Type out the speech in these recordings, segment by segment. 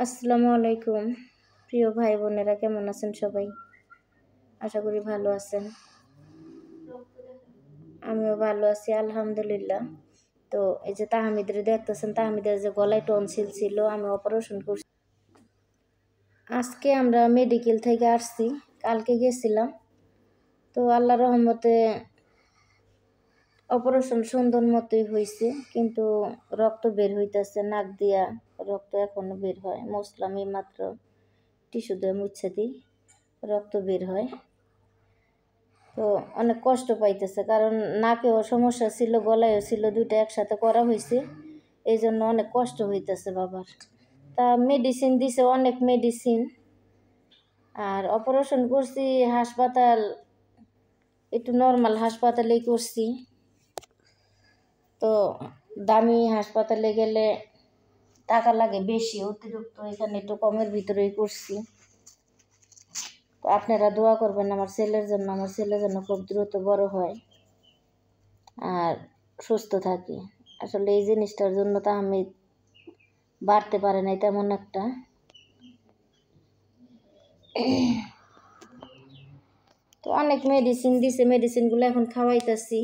আসসালামু আলাইকুম প্রিয় ভাই বোনেরা, কেমন আছেন সবাই? আশা করি ভালো আছেন। আমিও ভালো আছি আলহামদুলিল্লাহ। তো এই যে তাহমিদের দেখতেছেন, তাহমিদের যে গলায় টনসিল ছিল, আমি অপারেশন করছি। আজকে আমরা মেডিকেল থেকে আসছি, কালকে গেছিলাম। তো আল্লাহর রহমতে অপারেশন সুন্দর মতোই হয়েছে, কিন্তু রক্ত বের হইতেছে নাক দিয়া, রক্ত এখনো বের হয়। মুসলাম এই মাত্র টিস্যু দিয়ে মুছে দিই, রক্ত বের হয়। তো অনেক কষ্ট পাইতেছে, কারণ নাকেও সমস্যা ছিল, গলায়ও ছিল, দুইটা একসাথে করা হয়েছে, এই জন্য অনেক কষ্ট হইতেছে বাবার। তা মেডিসিন দিছে, অনেক মেডিসিন। আর অপারেশন করছি হাসপাতাল, একটু নর্মাল হাসপাতালেই করছি। তো দামি হাসপাতালে গেলে টাকা লাগে বেশি, অতিরিক্ত। এখানে একটু কমের ভিতরেই করছি। তো আপনারা দোয়া করবেন আমার ছেলের জন্য, আমার ছেলে যেন খুব দ্রুত বড় হয় আর সুস্থ থাকে। আসলে এই জিনিসটার জন্য তো আমি বাড়তে পারে নাই তেমন একটা। তো অনেক মেডিসিন দিছে, মেডিসিনগুলো এখন খাওয়াইতেছি।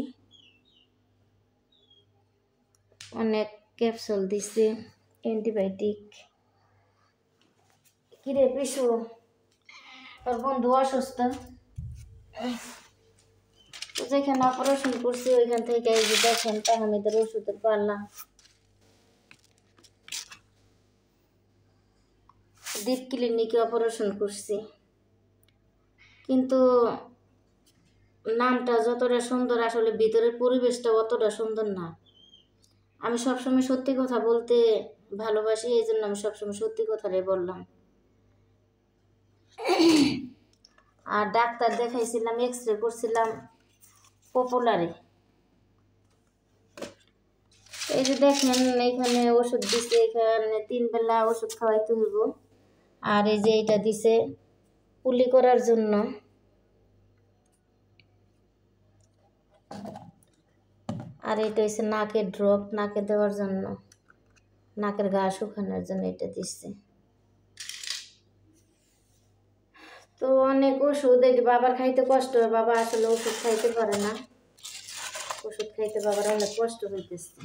অনেক ক্যাপসুল দিছে, অ্যান্টিবায়োটিক। কিরে পিসু, তোর বন্ধু অসুস্থ? তো যেখানে অপারেশন করছি ওইখান থেকে এই যে দেখেন তাহমিদের ওষুধের পাল্লা। দীপ ক্লিনিকে অপারেশন করছি, কিন্তু নামটা যতটা সুন্দর, আসলে ভিতরের পরিবেশটা অতটা সুন্দর না। আমি সবসময় সত্যি কথা বলতে ভালোবাসি, এই জন্য আমি সবসময় সত্যি কথাটাই বললাম। আর ডাক্তার দেখাইছিলাম, এক্স-রে করছিলাম পপুলারে। এই যে দেখেন এইখানে ওষুধ দিছে, এখানে 3 বেলা ওষুধ খাওয়াইতে হইব। আর এই যে এটা দিছে পুলি করার জন্য। আর এটা হচ্ছে নাকের ড্রপ, নাকে দেওয়ার জন্য, নাকের ঘা শুকানোর জন্য এটা দিচ্ছে। তো অনেক ওষুধ, এই যে বাবার খাইতে কষ্ট হয়, বাবা আসলে ওষুধ খাইতে পারে না, ওষুধ খাইতে বাবার অনেক কষ্ট হইতেছে।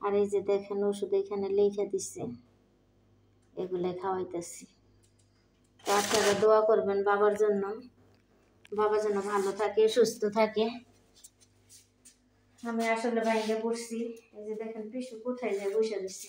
আর এই যে দেখেন ওষুধ এখানে লেখা দিচ্ছে, এগুলো খাওয়াইতেছি। তো আপনারা দোয়া করবেন বাবার জন্য, বাবা যেন ভালো থাকে, সুস্থ থাকে। আমি আসলে বাইরে পড়ছি, এই যে দেখেন পিসু কোথায় যায় বসে দিচ্ছি।